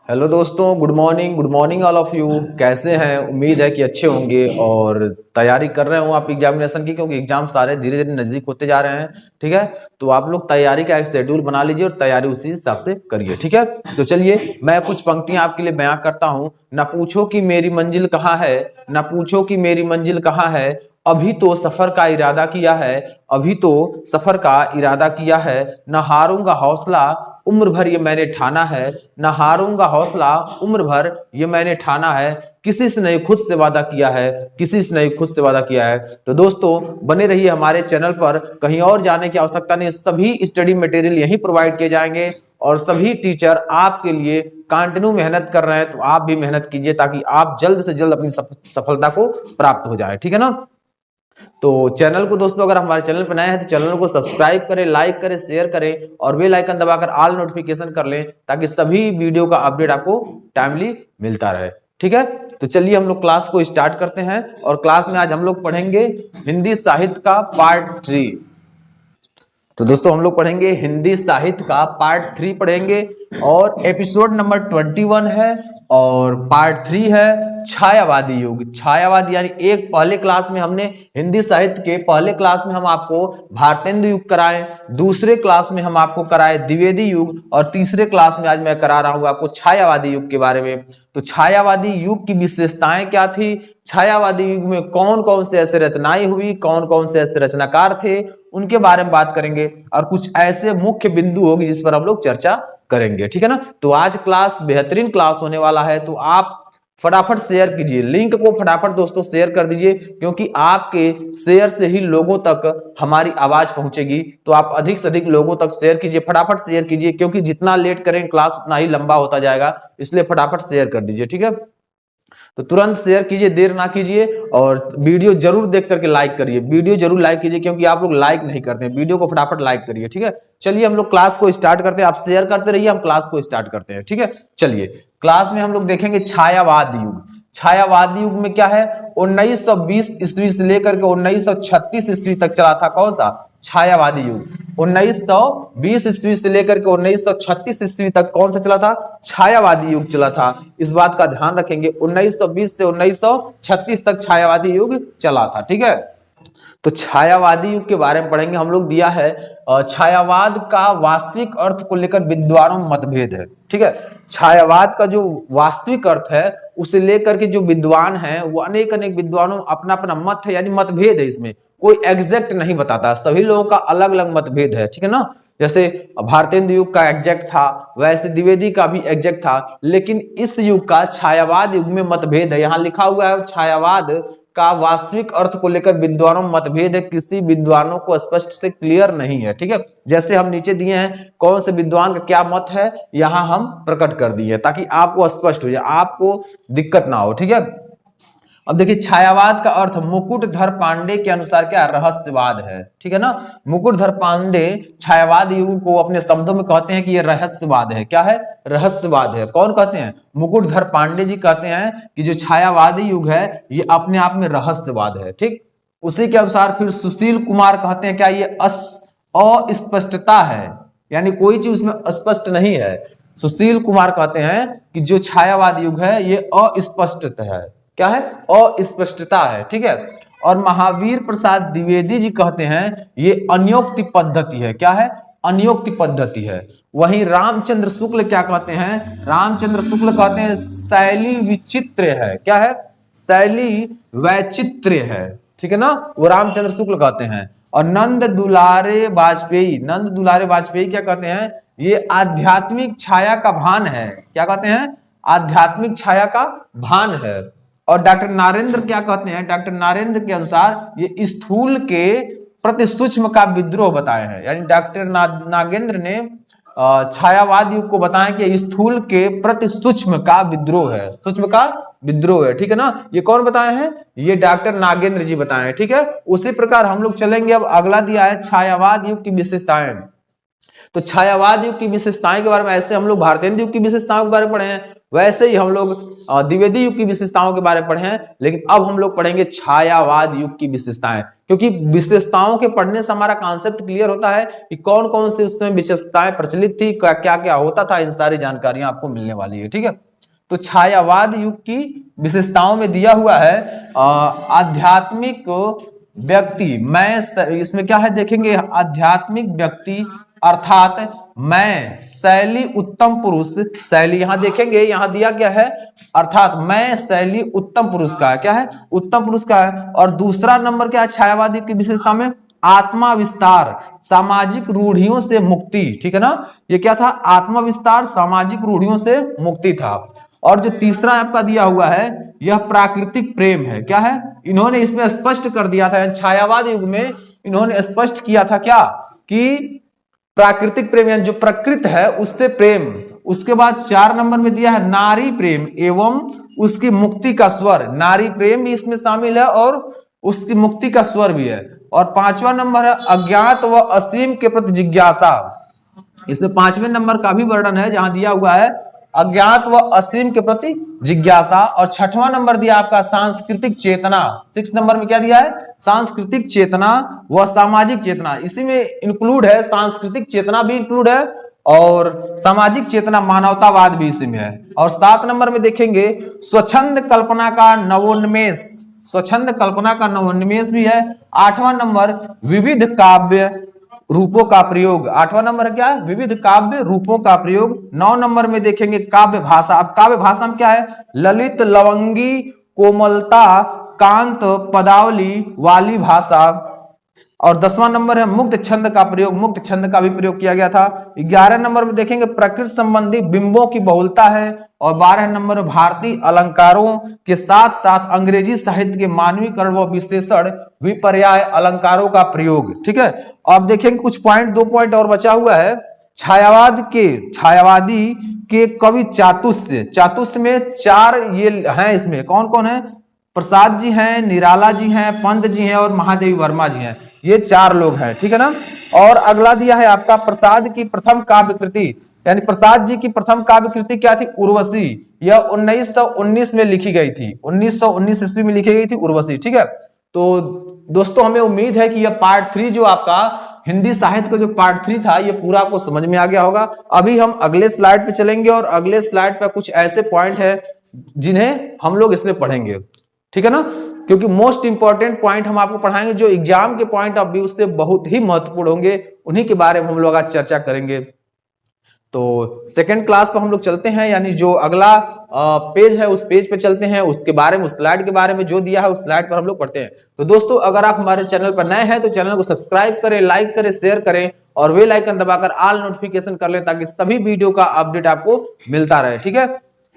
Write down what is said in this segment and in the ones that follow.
Hello दोस्तों, good morning all of you. कैसे हैं? उम्मीद है कि अच्छे होंगे और तैयारी कर रहे हो आप एग्जामिनेशन की, क्योंकि एग्जाम सारे धीरे धीरे नजदीक होते जा रहे हैं। ठीक है, तो आप लोग तैयारी का एक शेड्यूल बना लीजिए और तैयारी उसी हिसाब से करिए। ठीक है, तो चलिए मैं कुछ पंक्तियां आपके लिए बयां करता हूं। ना पूछो कि मेरी मंजिल कहाँ है, ना पूछो कि मेरी मंजिल कहाँ है, अभी तो सफर का इरादा किया है, अभी तो सफर का इरादा किया है। न हारूंगा हौसला, उम्र भर ये मैंने ठाना है, न हारूंगा हौसला, उम्र भर ये मैंने ठाना है। किसी से नहीं खुद से वादा किया है, किसी से नहीं खुद से वादा किया है। तो दोस्तों बने रहिए हमारे चैनल पर, कहीं और जाने की आवश्यकता नहीं। सभी स्टडी मटेरियल यहीं प्रोवाइड किए जाएंगे और सभी टीचर आपके लिए कंटिन्यू मेहनत कर रहे हैं। तो आप भी मेहनत कीजिए ताकि आप जल्द से जल्द अपनी सफलता को प्राप्त हो जाए। ठीक है ना? तो चैनल को दोस्तों, अगर हमारे चैनल पर नए हैं तो चैनल को सब्सक्राइब करें, लाइक करें, शेयर करें और बेल आइकन दबाकर ऑल नोटिफिकेशन कर लें ताकि सभी वीडियो का अपडेट आपको टाइमली मिलता रहे। ठीक है, तो चलिए हम लोग क्लास को स्टार्ट करते हैं और क्लास में आज हम लोग पढ़ेंगे हिंदी साहित्य का पार्ट 3। तो दोस्तों हम लोग पढ़ेंगे हिंदी साहित्य का पार्ट 3 पढ़ेंगे और एपिसोड नंबर 21 है और पार्ट 3 है छायावादी युग। छायावादी यानी एक पहले क्लास में हमने हिंदी साहित्य के पहले क्लास में हम आपको भारतेंदु युग कराए, दूसरे क्लास में हम आपको कराए द्विवेदी युग और तीसरे क्लास में आज मैं करा रहा हूं आपको छायावादी युग के बारे में। तो छायावादी युग की विशेषताएं क्या थी, छायावादी युग में कौन कौन से ऐसे रचनाएं हुई, कौन कौन से ऐसे रचनाकार थे, उनके बारे में बात करेंगे और कुछ ऐसे मुख्य बिंदु होगी जिस पर हम लोग चर्चा करेंगे। ठीक है ना? तो आज क्लास बेहतरीन क्लास होने वाला है, तो आप फटाफट शेयर कीजिए, लिंक को फटाफट दोस्तों शेयर कर दीजिए, क्योंकि आपके शेयर से ही लोगों तक हमारी आवाज पहुंचेगी। तो आप अधिक से अधिक लोगों तक शेयर कीजिए, फटाफट शेयर कीजिए, क्योंकि जितना लेट करें क्लास उतना ही लंबा होता जाएगा, इसलिए फटाफट शेयर कर दीजिए। ठीक है, तो तुरंत शेयर कीजिए, देर ना कीजिए और वीडियो जरूर देख करके लाइक करिए, वीडियो जरूर लाइक कीजिए, क्योंकि आप लोग लाइक नहीं करते हैं। वीडियो को फटाफट लाइक करिए। ठीक है, चलिए हम लोग क्लास को स्टार्ट करते हैं। आप शेयर करते रहिए, हम क्लास को स्टार्ट करते हैं। ठीक है, चलिए क्लास में हम लोग देखेंगे छायावाद युग। छायावाद युग में क्या है, 1920 ईस्वी से लेकर के 1936 ईस्वी तक चला था। कौन सा? छायावादी युग। 1920 ईस्वी से लेकर के 1936 ईस्वी तक कौन सा चला था? छायावादी युग चला था। इस बात का ध्यान रखेंगे, 1920 से 1936 तक छायावादी युग चला था। ठीक है, तो छायावादी युग के बारे में पढ़ेंगे हम लोग। दिया है छायावाद का वास्तविक अर्थ को लेकर विद्वानों में मतभेद है। ठीक है, छायावाद का जो वास्तविक अर्थ है उसे लेकर के जो विद्वान हैं वो अनेक अनेक विद्वानों अपना अपना मत है, यानी मतभेद है। इसमें कोई एग्जैक्ट नहीं बताता, सभी लोगों का अलग अलग मतभेद है। ठीक है ना? जैसे भारतेंदु युग का एग्जैक्ट था, वैसे द्विवेदी का भी एग्जैक्ट था, लेकिन इस युग का छायावाद युग में मतभेद है। यहां लिखा हुआ है छायावाद का वास्तविक अर्थ को लेकर विद्वानों में मतभेद है, किसी विद्वानों को स्पष्ट से क्लियर नहीं है। ठीक है, जैसे हम नीचे दिए हैं कौन से विद्वान का क्या मत है, यहां हम प्रकट कर दिए ताकि आपको स्पष्ट हो जाए, आपको दिक्कत ना हो। ठीक है, अब देखिए छायावाद का अर्थ मुकुटधर पांडे के अनुसार क्या? रहस्यवाद है। ठीक है ना? मुकुटधर पांडे छायावाद युग को अपने शब्दों में कहते हैं कि यह रहस्यवाद है। क्या है? रहस्यवाद है। कौन कहते हैं? मुकुटधर पांडे जी कहते हैं कि जो छायावादी युग है ये अपने आप में रहस्यवाद है। ठीक, उसी के अनुसार फिर सुशील कुमार कहते हैं क्या? ये अस्पष्टता है, यानी कोई चीज उसमें स्पष्ट नहीं है। सुशील कुमार कहते हैं कि जो छायावाद युग है ये अस्पष्ट है। क्या है? अस्पष्टता है। ठीक है, और महावीर प्रसाद द्विवेदी जी कहते हैं ये अनियोक्ति पद्धति है। क्या है? अनियोक्ति पद्धति है। वहीं रामचंद्र शुक्ल क्या कहते हैं? रामचंद्र शुक्ल कहते हैं शैली विचित्र है। क्या है? शैली वैचित्र्य है। ठीक है ना? वो रामचंद्र शुक्ल कहते हैं। और नंद दुलारे वाजपेयी, नंद दुलारे वाजपेयी क्या कहते हैं? ये आध्यात्मिक छाया का भान है। क्या कहते हैं? आध्यात्मिक छाया का भान है। और डॉक्टर नारेंद्र क्या कहते हैं? डॉक्टर नारेंद्र के अनुसार ये स्थूल के प्रति सूक्ष्म का विद्रोह बताए हैं। यानी डॉक्टर नागेंद्र ने छायावाद युग को बताया कि स्थूल के प्रति सूक्ष्म का विद्रोह है, सूक्ष्म का विद्रोह है। ठीक है ना? ये कौन बताए हैं? ये डॉक्टर नागेंद्र जी बताए हैं। ठीक है, उसी प्रकार हम लोग चलेंगे। अब अगला दिया है छायावाद युग की विशेषताएं। तो छायावाद युग की विशेषताएं के बारे में ऐसे हम लोग भारतेंदु युग की विशेषताओं के बारे में पढ़े हैं, वैसे ही हम लोग द्विवेदी युग की विशेषताओं के बारे में पढ़े हैं, लेकिन अब हम लोग पढ़ेंगे छायावाद युग की विशेषताएं, क्योंकि विशेषताओं के पढ़ने से हमारा कॉन्सेप्ट क्लियर होता है कि कौन कौन सी उसमें विशेषताएं प्रचलित थी, क्या क्या होता था, इन सारी जानकारियां आपको मिलने वाली है। ठीक है, तो छायावाद युग की विशेषताओं में दिया हुआ है आध्यात्मिक व्यक्ति, मैं इसमें क्या है देखेंगे, आध्यात्मिक व्यक्ति अर्थात मैं शैली उत्तम पुरुष, शैली यहां देखेंगे, यहां दिया गया है अर्थात मैं शैली उत्तम पुरुष का है, क्या है, उत्तम पुरुष का है। और दूसरा नंबर क्या है छायावादी की विशेषता में, आत्मा विस्तार, सामाजिक रूढ़ियों से मुक्ति। ठीक है ना, ये क्या था, आत्मा विस्तार, सामाजिक रूढ़ियों से मुक्ति था। और जो तीसरा आपका दिया हुआ है यह प्राकृतिक प्रेम है, क्या है, इन्होंने इसमें स्पष्ट कर दिया था, छायावाद युग में इन्होंने स्पष्ट किया था क्या, कि प्राकृतिक प्रेम यानी जो प्रकृति है उससे प्रेम। उसके बाद 4 नंबर में दिया है नारी प्रेम एवं उसकी मुक्ति का स्वर, नारी प्रेम भी इसमें शामिल है और उसकी मुक्ति का स्वर भी है। और 5वां नंबर है अज्ञात व असीम के प्रति जिज्ञासा, इसमें 5वें नंबर का भी वर्णन है जहां दिया हुआ है अज्ञात व असीम के प्रति जिज्ञासा। और 6वां नंबर दिया आपका सांस्कृतिक चेतना, 6 नंबर में क्या दिया है, सांस्कृतिक चेतना व सामाजिक चेतना, इसी में इंक्लूड है, सांस्कृतिक चेतना भी इंक्लूड है और सामाजिक चेतना मानवतावाद भी इसी में है। और 7 नंबर में देखेंगे स्वच्छंद कल्पना का नवोन्मेष, स्वच्छंद कल्पना का नवोन्मेष भी है। 8वां नंबर विविध काव्य रूपों का प्रयोग, 8वां नंबर क्या है, विविध काव्य रूपों का प्रयोग। 9 नंबर में देखेंगे काव्य भाषा, अब काव्य भाषा में क्या है, ललित लवंगी कोमलता कांत पदावली वाली भाषा। और 10वां नंबर है मुक्त छंद का प्रयोग, मुक्त छंद का भी प्रयोग किया गया था। 11 नंबर में देखेंगे प्रकृति संबंधी बिंबों की बहुलता है। और 12 नंबर भारतीय अलंकारों के साथ साथ अंग्रेजी साहित्य के मानवीकरण व विशेषण विपर्याय अलंकारों का प्रयोग। ठीक है, अब देखेंगे कुछ पॉइंट, 2 पॉइंट और बचा हुआ है। छायावादी के कवि चातुस्य, चातुस्य में 4 ये हैं, इसमें कौन कौन है, प्रसाद जी हैं, निराला जी हैं, पंत जी हैं और महादेवी वर्मा जी हैं, ये 4 लोग हैं। ठीक है ना। और अगला दिया है आपका प्रसाद की प्रथम काव्य कृति, यानी प्रसाद जी की प्रथम काव्य कृति क्या थी, उर्वशी, यह 1919 में लिखी गई थी, 1919 ईस्वी में लिखी गई थी उर्वशी। ठीक है, तो दोस्तों हमें उम्मीद है कि यह पार्ट 3 जो आपका हिंदी साहित्य का जो पार्ट 3 था ये पूरा आपको समझ में आ गया होगा। अभी हम अगले स्लाइड पे चलेंगे और अगले स्लाइड पे कुछ ऐसे पॉइंट है जिन्हें हम लोग इसमें पढ़ेंगे। ठीक है ना, क्योंकि मोस्ट इंपॉर्टेंट पॉइंट हम आपको पढ़ाएंगे जो एग्जाम के पॉइंट ऑफ व्यू से बहुत ही महत्वपूर्ण होंगे, उन्हीं के बारे में हम लोग आज चर्चा करेंगे। तो सेकंड क्लास पर हम लोग चलते हैं, यानी जो अगला पेज है उस पेज पे चलते हैं, उसके बारे में, उस स्लाइड के बारे में जो दिया है उस स्लाइड पर हम लोग पढ़ते हैं। तो दोस्तों अगर आप हमारे चैनल पर नए हैं तो चैनल को सब्सक्राइब करें, लाइक करें, शेयर करें और बेल आइकन दबाकर ऑल नोटिफिकेशन कर लें ताकि सभी वीडियो का अपडेट आपको मिलता रहे। ठीक है,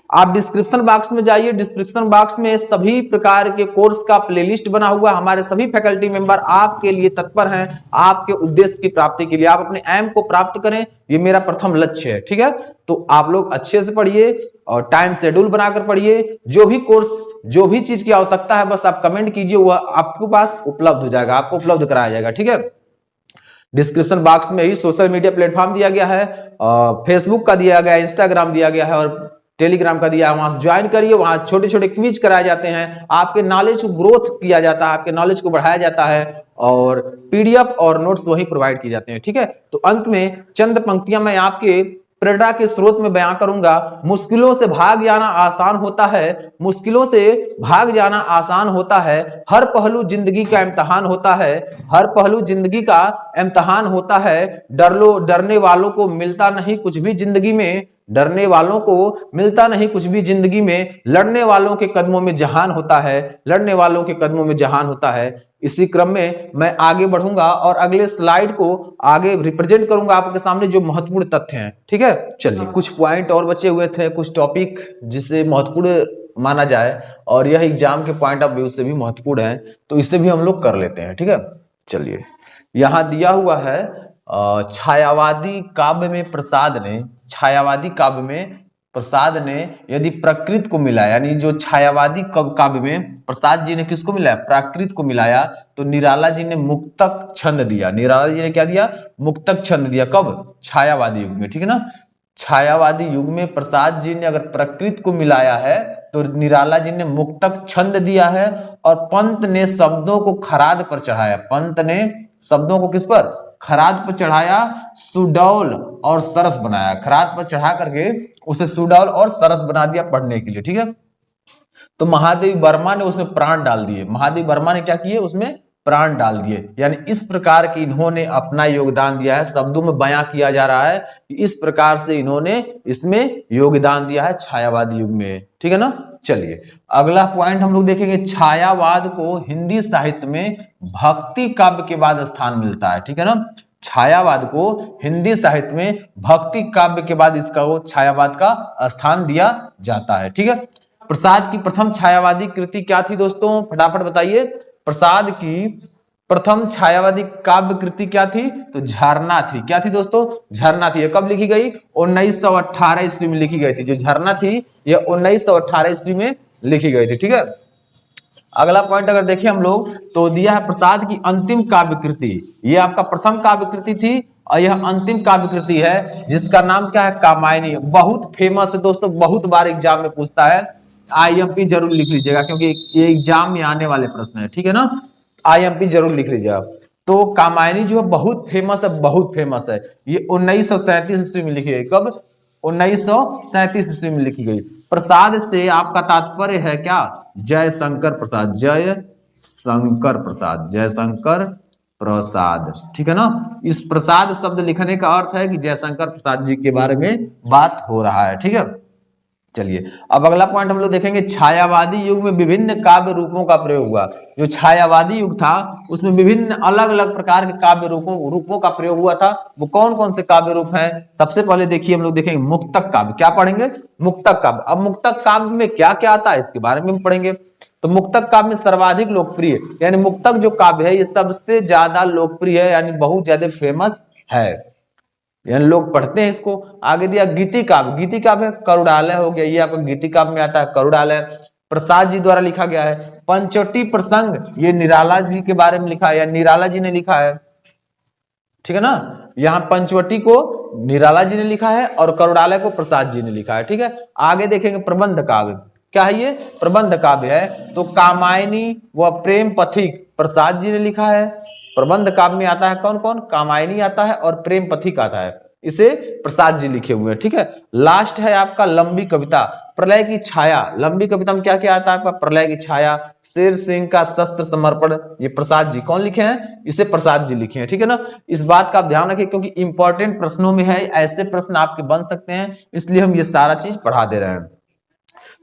आप डिस्क्रिप्शन बॉक्स में जाइए, डिस्क्रिप्शन बॉक्स में सभी प्रकार के कोर्स का प्लेलिस्ट बना हुआ, हमारे सभी फैकल्टी मेंबर आपके लिए तत्पर हैं, आपके उद्देश्य की प्राप्ति के लिए, आप अपने एम को प्राप्त करें, ये मेरा प्रथम लक्ष्य है। ठीक है, तो आप लोग अच्छे से पढ़िए और टाइम शेड्यूल बनाकर पढ़िए, जो भी कोर्स, जो भी चीज की आवश्यकता है बस आप कमेंट कीजिए, वह आपके पास उपलब्ध हो जाएगा, आपको उपलब्ध कराया जाएगा। ठीक है, डिस्क्रिप्शन बॉक्स में ही सोशल मीडिया प्लेटफॉर्म दिया गया है, फेसबुक का दिया गया है, इंस्टाग्राम दिया गया है और टेलीग्राम का दिया है, वहां से ज्वाइन करिए, वहां छोटे छोटे क्विज कराए जाते हैं, आपके नॉलेज को ग्रोथ किया जाता है, आपके नॉलेज को बढ़ाया जाता है और पीडीएफ और नोट्स वही प्रोवाइड किए जाते हैं। ठीक है, तो अंत में चंद पंक्तियां मैं आपके प्रेरणा के स्रोत में बयां करूंगा। मुश्किलों से भाग जाना आसान होता है, मुश्किलों से भाग जाना आसान होता है, हर पहलू जिंदगी का इम्तिहान होता है, हर पहलू जिंदगी का इम्तिहान होता है, डरने वालों को मिलता नहीं कुछ भी जिंदगी में, डरने वालों को मिलता नहीं कुछ भी जिंदगी में, लड़ने वालों के कदमों में जहान होता है, लड़ने वालों के कदमों में जहान होता है। इसी क्रम में मैं आगे बढ़ूंगा और अगले स्लाइड को आगे रिप्रेजेंट करूंगा आपके सामने जो महत्वपूर्ण तथ्य हैं। ठीक है, चलिए कुछ पॉइंट और बचे हुए थे, कुछ टॉपिक जिसे महत्वपूर्ण माना जाए और यह एग्जाम के पॉइंट ऑफ व्यू से भी महत्वपूर्ण है, तो इसे भी हम लोग कर लेते हैं। ठीक है, चलिए यहां दिया हुआ है छायावादी काव्य में प्रसाद ने, छायावादी काव्य में प्रसाद ने यदि प्रकृत को मिलाया, यानी जो छायावादी काव्य में प्रसाद जी ने किसको मिलाया, प्राकृत को मिलाया, तो निराला जी ने मुक्तक छंद दिया। निराला जी ने क्या दिया, मुक्तक छंद दिया। कब, छायावादी युग में, ठीक है ना। छायावादी युग में प्रसाद जी ने अगर प्रकृत को मिलाया है तो निराला जी ने मुक्तक छंद दिया है, और पंत ने शब्दों को खराद पर चढ़ाया। पंत ने शब्दों को किस पर, खराद पर चढ़ाया, सुडौल और सरस बनाया। खराद पर चढ़ा करके उसे सुडौल और सरस बना दिया पढ़ने के लिए, ठीक है। तो महादेवी वर्मा ने उसमें प्राण डाल दिए। महादेवी वर्मा ने क्या किए, उसमें प्राण डाल दिए। यानी इस प्रकार की इन्होंने अपना योगदान दिया है। शब्दों में बयां किया जा रहा है कि इस प्रकार से इन्होंने इसमें योगदान दिया है छायावादी युग में, ठीक है ना। चलिए अगला पॉइंट हम लोग देखेंगे, छायावाद को हिंदी साहित्य में भक्ति काव्य के बाद स्थान मिलता है, ठीक है ना। छायावाद को हिंदी साहित्य में भक्ति काव्य के बाद इसका वो छायावाद का स्थान दिया जाता है, ठीक है। प्रसाद की प्रथम छायावादी कृति क्या थी दोस्तों, फटाफट बताइए। प्रसाद की प्रथम छायावादी काव्य कृति क्या थी, तो झरना थी। क्या थी दोस्तों, झरना थी। ये कब लिखी गई, 1918 ईस्वी में लिखी गई थी। जो झरना थी ये 1918 ईस्वी में लिखी गई थी, ठीक है। अगला पॉइंट अगर देखें हम लोग तो दिया है प्रसाद की अंतिम काव्य कृति। ये आपका प्रथम काव्य कृति थी और यह अंतिम काव्य कृति है जिसका नाम क्या है, कामायनी। बहुत फेमस है दोस्तों, बहुत बार एग्जाम में पूछता है। आईएमपी जरूर लिख लीजिएगा क्योंकि ये एग्जाम में आने वाले प्रश्न है, ठीक है ना। आईएमपी जरूर लिख लीजिएगा। तो कामायनी जो है बहुत फेमस है, बहुत फेमस है। ये 1937 ईस्वी में लिखी गई। कब, 1937 ईस्वी में लिखी गई। प्रसाद से आपका तात्पर्य है क्या, जय शंकर प्रसाद, जय शंकर प्रसाद, जय शंकर प्रसाद, ठीक है ना। इस प्रसाद शब्द लिखने का अर्थ है कि जयशंकर प्रसाद जी के बारे में बात हो रहा है, ठीक है। चलिए अब अगला पॉइंट हम लोग देखेंगे, छायावादी युग में विभिन्न काव्य रूपों का प्रयोग हुआ। जो छायावादी युग था उसमें विभिन्न अलग अलग प्रकार के काव्य रूपों का प्रयोग हुआ था। वो कौन कौन से काव्य रूप हैं, सबसे पहले देखिए हम लोग देखेंगे मुक्तक काव्य। क्या पढ़ेंगे, मुक्तक काव्य। अब मुक्तक काव्य में क्या क्या आता है इसके बारे में हम पढ़ेंगे। तो मुक्तक काव्य में सर्वाधिक लोकप्रिय, यानी मुक्तक जो काव्य है ये सबसे ज्यादा लोकप्रिय है, यानी बहुत ज्यादा फेमस है, यानी लोग पढ़ते हैं इसको। आगे दिया गीति काव्य। गीति काव्य करुड़ालय हो गया, ये आपका गीति काव्य में आता है, करुड़ालय प्रसाद जी द्वारा लिखा गया है। पंचवटी प्रसंग, ये निराला जी के बारे में लिखा है, या निराला जी ने लिखा है, ठीक है ना। यहाँ पंचवटी को निराला जी ने लिखा है और करुड़ालय को प्रसाद जी ने लिखा है, ठीक है। आगे देखेंगे प्रबंध काव्य। क्या है ये, प्रबंध काव्य है। तो कामायनी व प्रेम पथिक प्रसाद जी ने लिखा है। प्रबंध काव्य में आता है कौन कौन, कामायनी आता है और प्रेम पथिक आता है, इसे प्रसाद जी लिखे हुए हैं, ठीक है। लास्ट है आपका लंबी कविता, प्रलय की छाया। लंबी कविता में क्या क्या आता है आपका, प्रलय की छाया, शेर सिंह का शस्त्र समर्पण, ये प्रसाद जी कौन लिखे हैं, इसे प्रसाद जी लिखे हैं, ठीक है ना। इस बात का आप ध्यान रखिए क्योंकि इंपॉर्टेंट प्रश्नों में है, ऐसे प्रश्न आपके बन सकते हैं, इसलिए हम ये सारा चीज पढ़ा दे रहे हैं।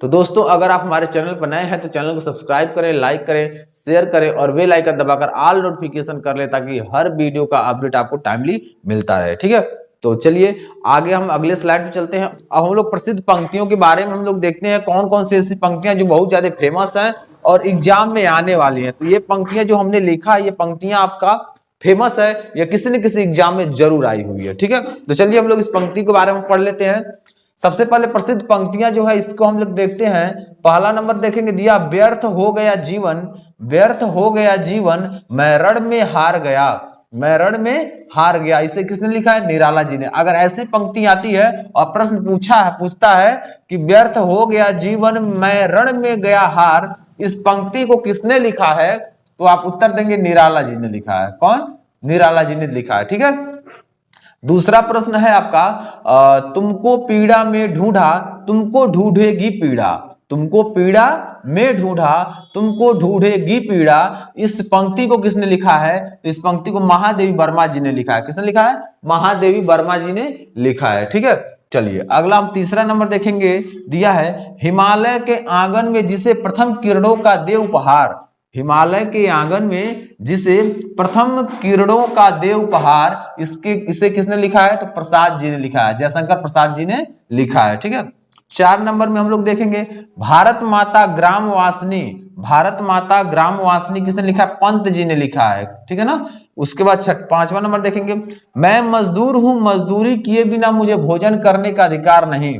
तो दोस्तों अगर आप हमारे चैनल पर नए हैं तो चैनल को सब्सक्राइब करें, लाइक करें, शेयर करें और बेल आइकन दबाकर ऑल नोटिफिकेशन कर लें ताकि हर वीडियो का अपडेट आपको टाइमली मिलता रहे, ठीक है। तो चलिए आगे हम अगले स्लाइड पे चलते हैं। अब हम लोग प्रसिद्ध पंक्तियों के बारे में हम लोग देखते हैं कौन कौन सी ऐसी पंक्तियां जो बहुत ज्यादा फेमस हैं और एग्जाम में आने वाली हैं। तो ये पंक्तियां जो हमने लिखा है, ये पंक्तियां आपका फेमस है या किसी न किसी एग्जाम में जरूर आई हुई है, ठीक है। तो चलिए हम लोग इस पंक्ति के बारे में पढ़ लेते हैं। सबसे पहले प्रसिद्ध पंक्तियां जो है इसको हम लोग देखते हैं। पहला नंबर देखेंगे, दिया व्यर्थ हो गया जीवन, व्यर्थ हो गया जीवन, मैं रण में हार गया, मैं रण में हार गया। इसे किसने लिखा है, निराला जी ने। अगर ऐसी पंक्ति आती है और प्रश्न पूछता है कि व्यर्थ हो गया जीवन मैं रण में गया हार, इस पंक्ति को किसने लिखा है, तो आप उत्तर देंगे निराला जी ने लिखा है। कौन, निराला जी ने लिखा है, ठीक है। दूसरा प्रश्न है आपका, तुमको पीड़ा में ढूंढा तुमको ढूंढेगी पीड़ा, तुमको पीड़ा में ढूंढा तुमको ढूंढेगी पीड़ा। इस पंक्ति को किसने लिखा है, तो इस पंक्ति को महादेवी वर्मा जी ने लिखा है। किसने लिखा है, महादेवी वर्मा जी ने लिखा है, ठीक है। चलिए अगला हम तीसरा नंबर देखेंगे, दिया है हिमालय के आंगन में जिसे प्रथम किरणों का दे उपहार, हिमालय के आंगन में जिसे प्रथम किरणों का दे उपहार, इसे किसने लिखा है, तो प्रसाद जी ने लिखा है, जयशंकर प्रसाद जी ने लिखा है, ठीक है। 4 नंबर में हम लोग देखेंगे भारत माता ग्राम वासनी, भारत माता ग्राम वासनी किसने लिखा है, पंत जी ने लिखा है, ठीक है ना। उसके बाद 5वां नंबर देखेंगे, मैं मजदूर हूं मजदूरी किए बिना मुझे भोजन करने का अधिकार नहीं,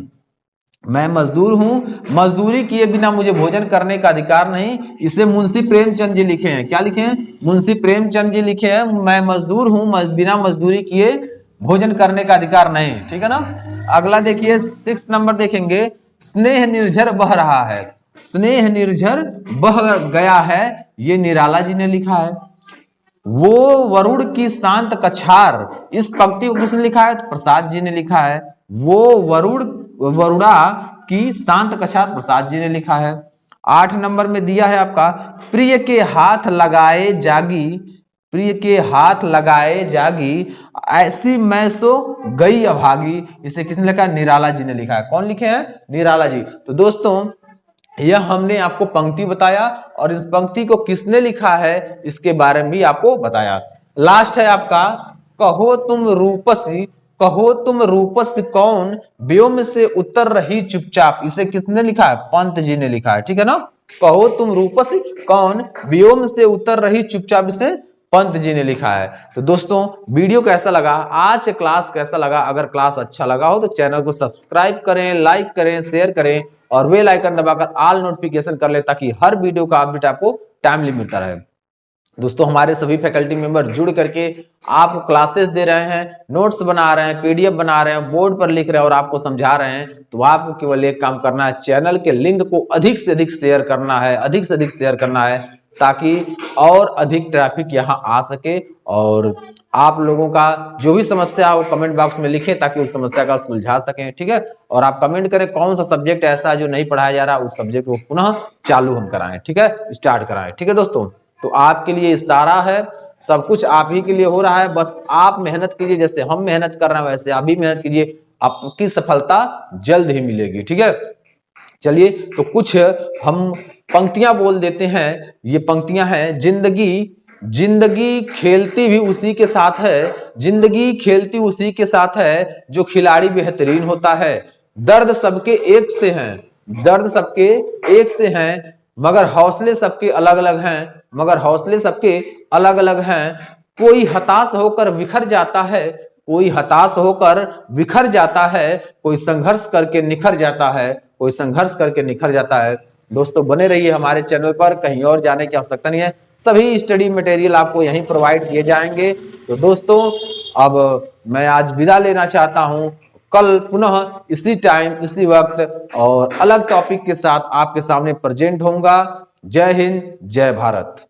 मैं मजदूर हूं, मजदूरी किए बिना मुझे भोजन करने का अधिकार नहीं। इसे मुंशी प्रेमचंद जी लिखे हैं। क्या लिखे हैं? मुंशी प्रेमचंद जी लिखे हैं, मैं मजदूर हूं, बिना मजदूरी किए भोजन करने का अधिकार नहीं। ठीक है ना। अगला देखिए 6 नंबर देखेंगे, स्नेह निर्झर बह रहा है। स्नेह निर्झर बह गया है, ये निराला जी ने लिखा है। वो वरुण की शांत कछार, इस पंक्ति को किसने लिखा है? प्रसाद जी ने लिखा है। वो वरुणा की शांत कछार प्रसाद जी ने लिखा है। 8 नंबर में दिया है आपका, प्रिय के हाथ लगाए जागी, प्रिय के हाथ लगाए जागी, ऐसी मैं सो गई अभागी, इसे किसने लिखा है? निराला जी ने लिखा है। कौन लिखे हैं? निराला जी। तो दोस्तों यह हमने आपको पंक्ति बताया और इस पंक्ति को किसने लिखा है इसके बारे में भी आपको बताया। लास्ट है आपका, कहो तुम रूपसी, कहो तुम रूपस कौन, व्योम से उतर रही चुपचाप, इसे किसने लिखा है? पंत जी ने लिखा है। ठीक है ना। कहो तुम रूपस कौन, व्योम से उतर रही चुपचाप, इसे पंत जी ने लिखा है। तो दोस्तों वीडियो कैसा लगा, आज क्लास कैसा लगा? अगर क्लास अच्छा लगा हो तो चैनल को सब्सक्राइब करें, लाइक करें, शेयर करें और बेल आइकन दबाकर ऑल नोटिफिकेशन कर ले, ताकि हर वीडियो का अपडेट आपको टाइमली मिलता रहे। दोस्तों हमारे सभी फैकल्टी मेंबर जुड़ करके आपको क्लासेस दे रहे हैं, नोट्स बना रहे हैं, पीडीएफ बना रहे हैं, बोर्ड पर लिख रहे हैं और आपको समझा रहे हैं। तो आपको केवल एक काम करना है, चैनल के लिंक को अधिक से अधिक शेयर करना है, अधिक से अधिक शेयर करना है, ताकि और अधिक ट्रैफिक यहाँ आ सके और आप लोगों का जो भी समस्या हो कमेंट बॉक्स में लिखें, ताकि उस समस्या का सुलझा सकें। ठीक है। और आप कमेंट करें कौन सा सब्जेक्ट ऐसा है जो नहीं पढ़ाया जा रहा, उस सब्जेक्ट को पुनः चालू हम कराएं। ठीक है, स्टार्ट कराएं। ठीक है दोस्तों, तो आपके लिए इशारा है, सब कुछ आप ही के लिए हो रहा है, बस आप मेहनत कीजिए, जैसे हम मेहनत कर रहे हैं वैसे आप भी मेहनत कीजिए, आपकी सफलता जल्द ही मिलेगी। ठीक है। चलिए तो कुछ हम पंक्तियां बोल देते हैं। ये पंक्तियां हैं, जिंदगी जिंदगी खेलती भी उसी के साथ है, जिंदगी खेलती उसी के साथ है, जो खिलाड़ी बेहतरीन होता है। दर्द सबके एक से हैं, दर्द सबके एक से हैं, मगर हौसले सबके अलग अलग हैं, मगर हौसले सबके अलग अलग हैं। कोई हताश होकर बिखर जाता है, कोई हताश होकर बिखर जाता है, कोई संघर्ष करके निखर जाता है, कोई संघर्ष करके निखर जाता है। दोस्तों बने रहिए हमारे चैनल पर, कहीं और जाने की आवश्यकता नहीं है, सभी स्टडी मटेरियल आपको यहीं प्रोवाइड किए जाएंगे। तो दोस्तों अब मैं आज विदा लेना चाहता हूं, कल पुनः इसी टाइम इसी वक्त और अलग टॉपिक के साथ आपके सामने प्रेजेंट होऊंगा। जय हिंद, जय भारत।